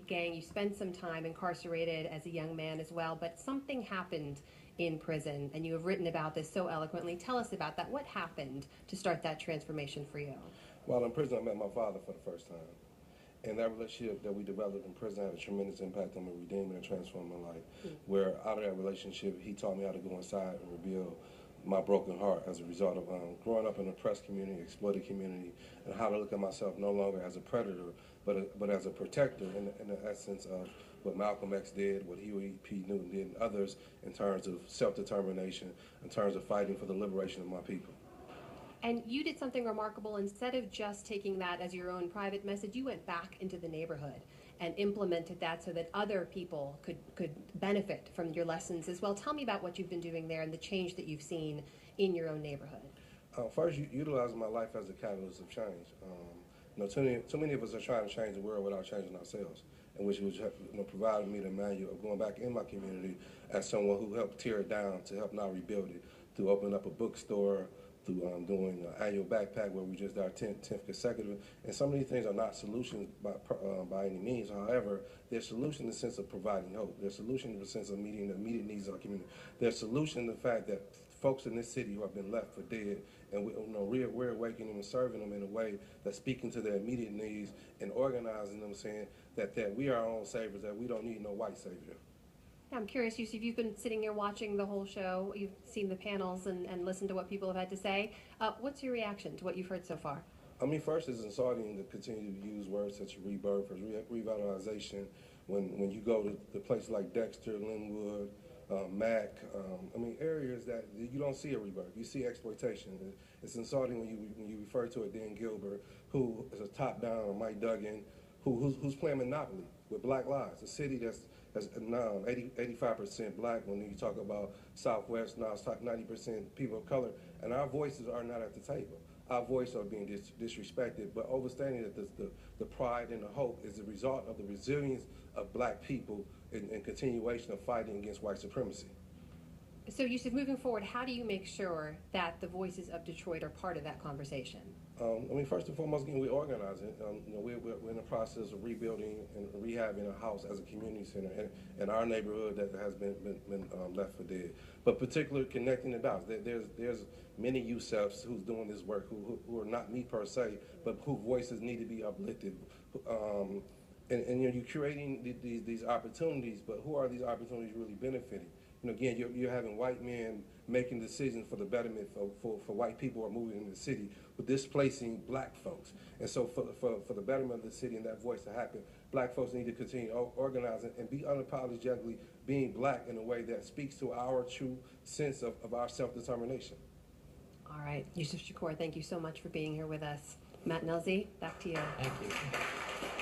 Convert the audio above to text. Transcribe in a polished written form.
gang. You spent some time incarcerated as a young man as well, but something happened in prison, and you have written about this so eloquently. Tell us about that. What happened to start that transformation for you? While in prison, I met my father for the first time. And that relationship that we developed in prison had a tremendous impact on me, redeeming and transforming my life. Where out of that relationship, he taught me how to go inside and rebuild my broken heart as a result of growing up in an oppressed community, exploited community, and how to look at myself no longer as a predator, but as a protector in the essence of what Malcolm X did, what Huey P. Newton did, and others in terms of self-determination, in terms of fighting for the liberation of my people. And you did something remarkable. Instead of just taking that as your own private message, you went back into the neighborhood and implemented that so that other people could benefit from your lessons as well. Tell me about what you've been doing there and the change that you've seen in your own neighborhood. First, utilizing my life as a catalyst of change. Too many of us are trying to change the world without changing ourselves, and which was providing me the manual of going back in my community as someone who helped tear it down to help now rebuild it, through opening up a bookstore, through doing an annual backpack where we just did our 10th consecutive. And some of these things are not solutions by any means. However, they're solutions in the sense of providing hope. They're solutions in the sense of meeting the immediate needs of our community. They're solutions in the fact that folks in this city who have been left for dead, and we're awakening them and serving them in a way that's speaking to their immediate needs and organizing them, saying that we are our own saviors, that we don't need no white savior. I'm curious, Yusef, you've been sitting here watching the whole show. You've seen the panels and listened to what people have had to say. What's your reaction to what you've heard so far? I mean, first, it's insulting to continue to use words such as rebirth or revitalization when you go to places like Dexter, Linwood, Mac, areas that you don't see a rebirth. You see exploitation. It's insulting when you refer to a Dan Gilbert, who is a top-down, or Mike Duggan, who's playing Monopoly with Black lives. A city that's now 85% black. When you talk about Southwest, now it's 90% people of color, and our voices are not at the table. Our voices are being disrespected, but understanding that the pride and the hope is the result of the resilience of black people in continuation of fighting against white supremacy. So, Yusef, moving forward, how do you make sure that the voices of Detroit are part of that conversation? First and foremost, again, we organize it. We're in the process of rebuilding and rehabbing a house as a community center in our neighborhood that has been left for dead. But particularly connecting the dots. There's many Yusefs who's doing this work who are not me per se, but whose voices need to be uplifted. And you're creating these opportunities, but who are these opportunities really benefiting? Again, you're having white men making decisions for the betterment for white people who are moving in the city, but displacing black folks. And so for the betterment of the city and that voice to happen, black folks need to continue organizing and be unapologetically being black in a way that speaks to our true sense of our self-determination. All right, Yusef Shakur, thank you so much for being here with us. Matt Nelzie, back to you. Thank you.